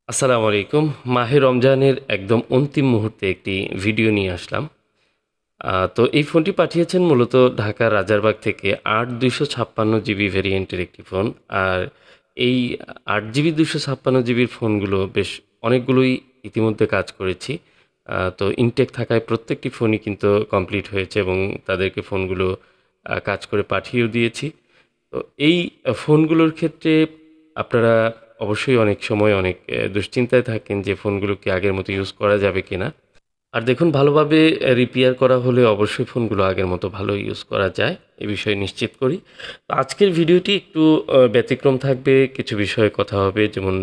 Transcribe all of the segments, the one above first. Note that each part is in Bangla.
আসসালামু আলাইকুম। মাহে রমজানের একদম অন্তিম মুহূর্তে একটি ভিডিও নিয়ে আসলাম। তো এই ফোনটি পাঠিয়েছেন মূলত ঢাকার রাজারবাগ থেকে ৮ ২৫৬ জিবি ভেরিয়েন্টের একটি ফোন। আর এই ৮ জিবি ২৫৬ জিবির ফোনগুলো বেশ অনেকগুলোই ইতিমধ্যে কাজ করেছি। তো ইনটেক থাকায় প্রত্যেকটি ফোনই কিন্তু কমপ্লিট হয়েছে এবং তাদেরকে ফোনগুলো কাজ করে পাঠিয়েও দিয়েছি। তো এই ফোনগুলোর ক্ষেত্রে আপনারা অবশ্যই অনেক সময় অনেক দুশ্চিন্তায় থাকেন যে ফোনগুলো কি আগের মতো ইউজ করা যাবে কিনা। আর দেখুন ভালোভাবে রিপেয়ার করা হলে অবশ্যই ফোনগুলো আগের মতো ভালো ইউজ করা যায়, এ বিষয়ে নিশ্চিত করি। তো আজকের ভিডিওটি একটু ব্যতিক্রম থাকবে, কিছু বিষয়ে কথা হবে। যেমন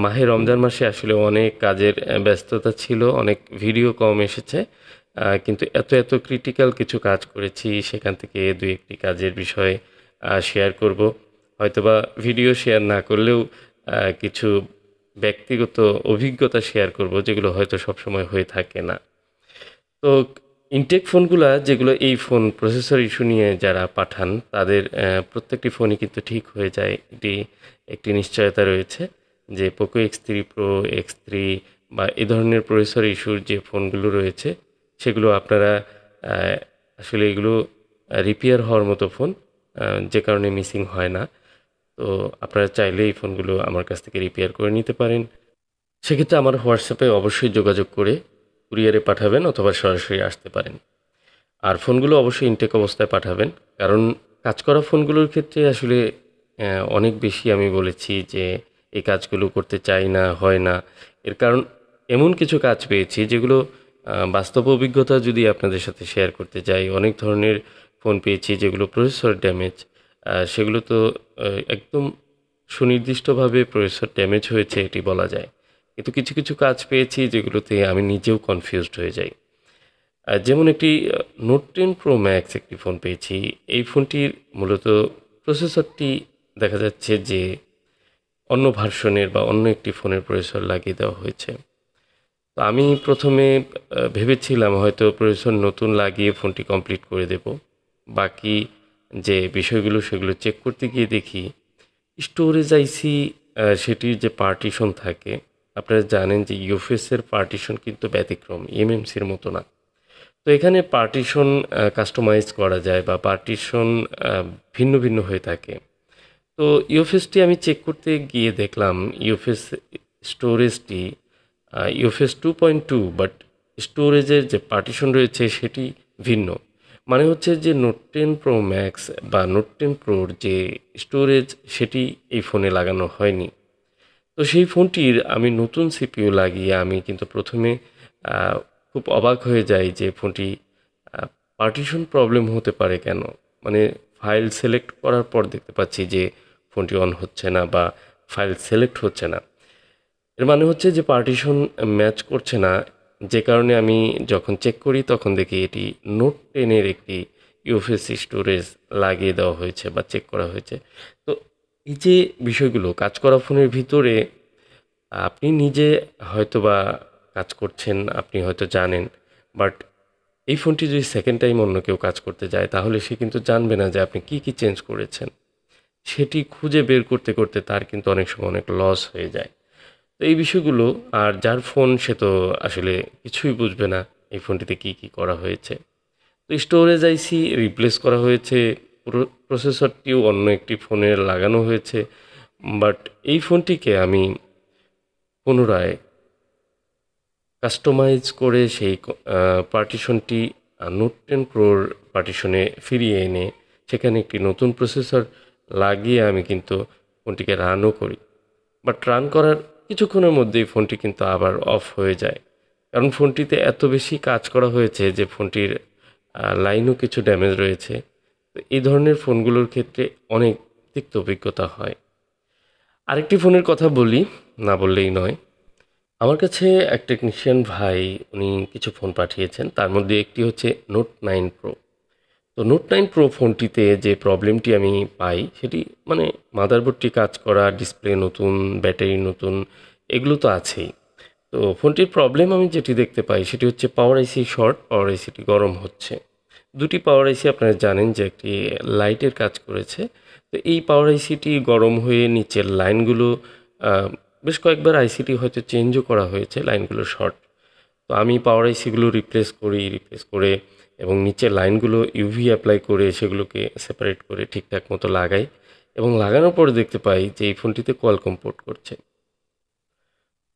মাহে রমজান মাসে আসলে অনেক কাজের ব্যস্ততা ছিল, অনেক ভিডিও কম এসেছে। কিন্তু এত ক্রিটিক্যাল কিছু কাজ করেছি, সেখান থেকে ২-১টি কাজের বিষয়ে শেয়ার করব। হয়তোবা ভিডিও শেয়ার না করলেও কিছু ব্যক্তিগত অভিজ্ঞতা শেয়ার করব, যেগুলো হয়তো সবসময় হয়ে থাকে না। তো ইনটেক ফোনগুলা যেগুলো এই ফোন প্রসেসর ইস্যু নিয়ে যারা পাঠান তাদের প্রত্যেকটি ফোনই কিন্তু ঠিক হয়ে যায়। একটি নিশ্চয়তা রয়েছে যে পোকো X3 Pro, X3 বা এ ধরনের প্রসেসর ইস্যুর যে ফোনগুলো রয়েছে সেগুলো আপনারা আসলে এগুলো রিপেয়ার হওয়ার মতো ফোন, যে কারণে মিসিং হয় না। তো আপনারা চাইলে এই ফোনগুলো আমার কাছ থেকে রিপেয়ার করে নিতে পারেন। সেক্ষেত্রে আমার হোয়াটসঅ্যাপে অবশ্যই যোগাযোগ করে কুরিয়ারে পাঠাবেন অথবা সরাসরি আসতে পারেন। আর ফোনগুলো অবশ্যই ইনটেক অবস্থায় পাঠাবেন, কারণ কাজ করা ফোনগুলোর ক্ষেত্রে আসলে অনেক বেশি আমি বলেছি যে এই কাজগুলো করতে চাই না, হয় না। এর কারণ এমন কিছু কাজ পেয়েছি যেগুলো বাস্তব অভিজ্ঞতা যদি আপনাদের সাথে শেয়ার করতে যাই, অনেক ধরনের ফোন পেয়েছি যেগুলো প্রসেসর ড্যামেজ। সেগুলো তো একদম সুনির্দিষ্টভাবে প্রসেসর ড্যামেজ হয়েছে এটি বলা যায়। কিন্তু কিছু কাজ পেয়েছি যেগুলোতে আমি নিজেও কনফিউজড হয়ে যাই। যেমন একটি নোট 10 প্রো ম্যাক্স একটি ফোন পেয়েছি। এই ফোনটির মূলত প্রসেসরটি দেখা যাচ্ছে যে অন্য ভার্সনের বা অন্য একটি ফোনের প্রসেসর লাগিয়ে দেওয়া হয়েছে। তো আমি প্রথমে ভেবেছিলাম হয়তো প্রসেসর নতুন লাগিয়ে ফোনটি কমপ্লিট করে দেব। বাকি যে বিষয়গুলো সেগুলো চেক করতে গিয়ে দেখি স্টোরেজ আইসি, সেটির যে পার্টিশন থাকে, আপনারা জানেন যে ইউএফএসের পার্টিশন কিন্তু ব্যতিক্রম, এমএমসির মতো না। তো এখানে পার্টিশন কাস্টমাইজ করা যায় বা পার্টিশন ভিন্ন হয়ে থাকে। তো ইউএফএসটি আমি চেক করতে গিয়ে দেখলাম ইউএফএস স্টোরেজটি ইউএফএস 2.2, বাট স্টোরেজের যে পার্টিশন রয়েছে সেটি ভিন্ন। মানে হচ্ছে যে নোট 10 প্রো ম্যাক্স বা নোট 10 প্রোর যে স্টোরেজ সেটি এই ফোনে লাগানো হয়নি। তো সেই ফোনটির আমি নতুন সিপিইউ লাগিয়ে আমি কিন্তু প্রথমে খুব অবাক হয়ে যাই যে ফোনটি পার্টিশন প্রবলেম হতে পারে কেন? মানে ফাইল সিলেক্ট করার পর দেখতে পাচ্ছি যে ফোনটি অন হচ্ছে না বা ফাইল সিলেক্ট হচ্ছে না। এর মানে হচ্ছে যে পার্টিশন ম্যাচ করছে না, যে কারণে আমি যখন চেক করি তখন দেখি এটি নোট 10 এর একটি ইউএফএস স্টোরেজ লাগিয়ে দেওয়া হয়েছে বা চেক করা হয়েছে। তো এই যে বিষয়গুলো কাজ করা ফোনের ভিতরে আপনি নিজে হয়তোবা কাজ করছেন, আপনি হয়তো জানেন, বাট এই ফোনটি যদি সেকেন্ড টাইম অন্য কেউ কাজ করতে যায় তাহলে সে কিন্তু জানবে না যে আপনি কি চেঞ্জ করেছেন। সেটি খুঁজে বের করতে তার কিন্তু অনেক সময় অনেক লস হয়ে যায়। তো এই বিষয়গুলো, আর যার ফোন সে তো আসলে কিছুই বুঝবে না এই ফোনটিতে কি করা হয়েছে। তো স্টোরেজ আইসি রিপ্লেস করা হয়েছে, প্রসেসরটিও অন্য একটি ফোনে লাগানো হয়েছে। বাট এই ফোনটিকে আমি পুনরায় কাস্টমাইজ করে সেই পার্টিশনটি নোট 10 প্রোর পার্টিশনে ফিরিয়ে এনে সেখানে একটি নতুন প্রসেসর লাগিয়ে আমি কিন্তু ফোনটিকে রানও করি। বাট রান করার কিছুক্ষণের মধ্যেই ফোনটি কিন্তু আবার অফ হয়ে যায়, কারণ ফোনটিতে এত বেশি কাজ করা হয়েছে যে ফোনটির লাইনও কিছু ড্যামেজ রয়েছে। তো এই ধরনের ফোনগুলোর ক্ষেত্রে অনেক তিক্ত অভিজ্ঞতা হয়। আরেকটি ফোনের কথা বলি, না বললেই নয়। আমার কাছে এক টেকনিশিয়ান ভাই উনি কিছু ফোন পাঠিয়েছেন, তার মধ্যে একটি হচ্ছে নোট 9 প্রো। তো নোট 9 প্রো ফোনটিতে যে প্রবলেমটি আমি পাই সেটি মানে মাদারবোর্ডটি কাজ করা, ডিসপ্লে নতুন, ব্যাটারি নতুন, এগুলো তো আছেই। তো ফোনটির প্রবলেম আমি যেটি দেখতে পাই সেটি হচ্ছে পাওয়ার আইসি শর্ট, পাওয়ার আইসিটি গরম হচ্ছে। দুটি পাওয়ার আইসি আপনারা জানেন যে একটি লাইটের কাজ করেছে। তো এই পাওয়ার আইসিটি গরম হয়ে নিচের লাইনগুলো বেশ কয়েকবার আইসিটি হয়তো চেঞ্জও করা হয়েছে, লাইনগুলো শর্ট। তো আমি পাওয়ার আইসিগুলো রিপ্লেস করে এবং নিচের লাইনগুলো ইউভি অ্যাপ্লাই করে সেগুলোকে সেপারেট করে ঠিকঠাক মতো লাগাই এবং লাগানোর পরে দেখতে পাই যে এই ফোনটিতে কোয়ালকম পোর্ট করছে।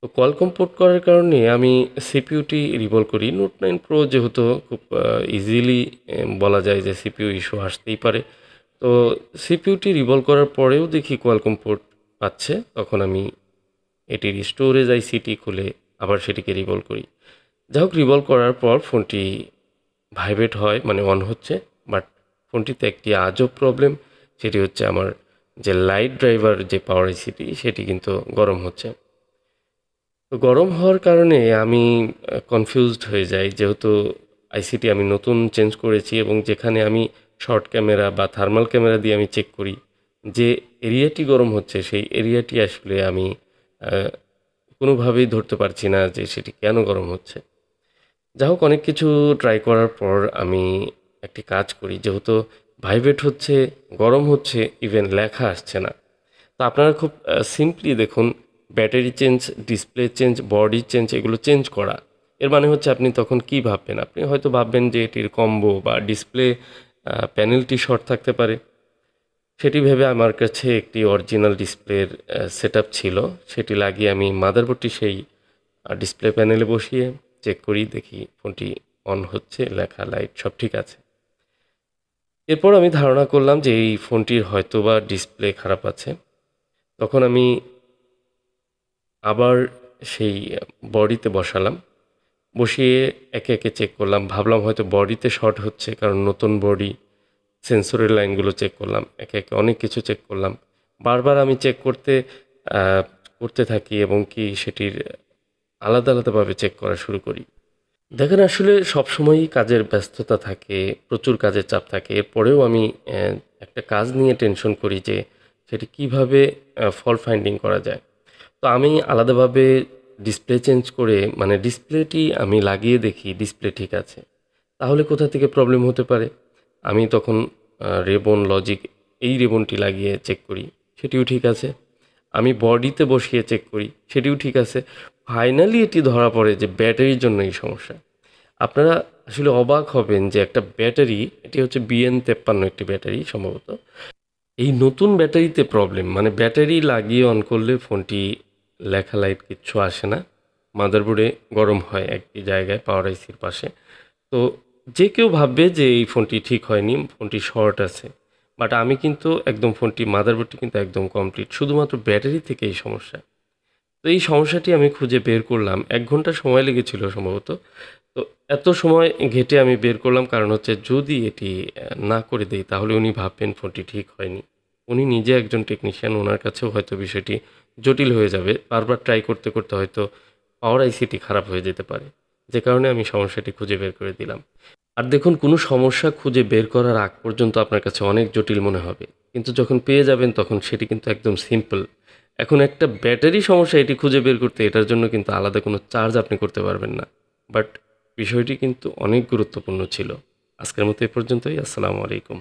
তো কোয়ালকম পোর্ট করার কারণে আমি সিপিইউটি রিভলভ করি। নোট 9 প্রো যেহেতু খুব ইজিলি বলা যায় যে সিপিইউ ইস্যু আসতেই পারে। তো সিপিইউটি রিভলভ করার পরেও দেখি কোয়ালকম পোর্ট পাচ্ছে, তখন আমি এটির স্টোরেজ আইসিটি খুলে আবার সেটিকে রিভলভ করি। যাই হোক, রিভলভ করার পর ফোনটি ভাইব্রেট হয়, মানে অন হচ্ছে। বাট ফোনটিতে একটি আজব প্রবলেম, সেটি হচ্ছে আমার যে লাইট ড্রাইভার যে পাওয়ার আইসিটি সেটি কিন্তু গরম হচ্ছে। তো গরম হওয়ার কারণে আমি কনফিউজড হয়ে যাই, যেহেতু আইসিটি আমি নতুন চেঞ্জ করেছি এবং যেখানে আমি শর্ট ক্যামেরা বা থার্মাল ক্যামেরা দিয়ে আমি চেক করি যে এরিয়াটি গরম হচ্ছে, সেই এরিয়াটি আসলে আমি কোনোভাবেই ধরতে পারছি না যে সেটি কেন গরম হচ্ছে। যা হোক, অনেক কিছু ট্রাই করার পর আমি একটি কাজ করি, যেহেতু ভাইব্রেট হচ্ছে, গরম হচ্ছে, ইভেন লেখা আসছে না। তো আপনারা খুব সিম্পলি দেখুন, battery change, display change, body change, এগুলো চেঞ্জ করা। এর মানে হচ্ছে আপনি তখন কি ভাববেন? আপনি হয়তো ভাববেন যে এটির কম্বো বা ডিসপ্লে প্যানেলটি শর্ট থাকতে পারে। সেটি ভেবে আমার কাছে একটি অরিজিনাল ডিসপ্লের সেটআপ ছিল। সেটি লাগিয়ে আমি মাদারবোর্ডটি সেই ডিসপ্লে প্যানেলে বসিয়ে চেক করি, দেখি ফোনটি অন হচ্ছে, লেখা, লাইট সব ঠিক আছে। এরপর আমি ধারণা করলাম যে এই ফোনটির হয়তোবা ডিসপ্লে খারাপ আছে। তখন আমি আবার সেই বডিতে বসালাম, বসিয়ে একে একে চেক করলাম। ভাবলাম হয়তো বডিতে শর্ট হচ্ছে, কারণ নতুন বডি, সেন্সরের লাইনগুলো চেক করলাম, একে একে অনেক কিছু চেক করলাম। বারবার আমি চেক করতে থাকি এবং কি সেটির আলাদাভাবে চেক করা শুরু করি। দেখেন, আসলে সবসময়ই কাজের ব্যস্ততা থাকে, প্রচুর কাজের চাপ থাকে। এরপরেও আমি একটা কাজ নিয়ে টেনশন করি যে সেটি কিভাবে ফল্ট ফাইন্ডিং করা যায়। তো আমি আলাদাভাবে ডিসপ্লে চেঞ্জ করে, মানে ডিসপ্লেটি আমি লাগিয়ে দেখি ডিসপ্লে ঠিক আছে। তাহলে কোথা থেকে প্রবলেম হতে পারে? আমি তখন রেবন, লজিক, এই রেবনটি লাগিয়ে চেক করি, সেটিও ঠিক আছে। আমি বডিতে বসিয়ে চেক করি, সেটিও ঠিক আছে। ফাইনালি এটি ধরা পড়ে যে ব্যাটারির জন্য এই সমস্যা। আপনারা আসলে অবাক হবেন যে একটা ব্যাটারি, এটি হচ্ছে BN53 একটি ব্যাটারি সম্ভবত। এই নতুন ব্যাটারিতে প্রবলেম, মানে ব্যাটারি লাগিয়ে অন করলে ফোনটি লেখা, লাইট কিচ্ছু আসে না। মাদারবোর্ডে গরম হয় একটি জায়গায়, পাওয়ার আইসির পাশে। তো যে কেউ ভাববে যে এই ফোনটি ঠিক হয়নি, ফোনটি শর্ট আছে। বাট আমি কিন্তু একদম ফোনটি, মাদারবোর্ডটি কিন্তু একদম কমপ্লিট, শুধুমাত্র ব্যাটারি থেকে এই সমস্যা। তো এই সমস্যাটি আমি খুঁজে বের করলাম, 1 ঘন্টা সময় লেগেছিল সম্ভবত। তো এত সময় ঘেঁটে আমি বের করলাম, কারণ হচ্ছে যদি এটি না করে দেই তাহলে উনি ভাববেন ফোনটি ঠিক হয়নি। উনি নিজে একজন টেকনিশিয়ান, ওনার কাছেও হয়তো বিষয়টি জটিল হয়ে যাবে। বারবার ট্রাই করতে করতে হয়তো পাওয়ার আইসিটি খারাপ হয়ে যেতে পারে, যে কারণে আমি সমস্যাটি খুঁজে বের করে দিলাম। আর দেখুন, কোনো সমস্যা খুঁজে বের করার আগ পর্যন্ত আপনার কাছে অনেক জটিল মনে হবে, কিন্তু যখন পেয়ে যাবেন তখন সেটি কিন্তু একদম সিম্পল। এখন একটা ব্যাটারি সমস্যা, এটি খুঁজে বের করতে এটার জন্য কিন্তু আলাদা কোনো চার্জ আপনি করতে পারবেন না। বাট বিষয়টি কিন্তু অনেক গুরুত্বপূর্ণ ছিল। আজকের মতো এ পর্যন্তই। আসসালামু আলাইকুম।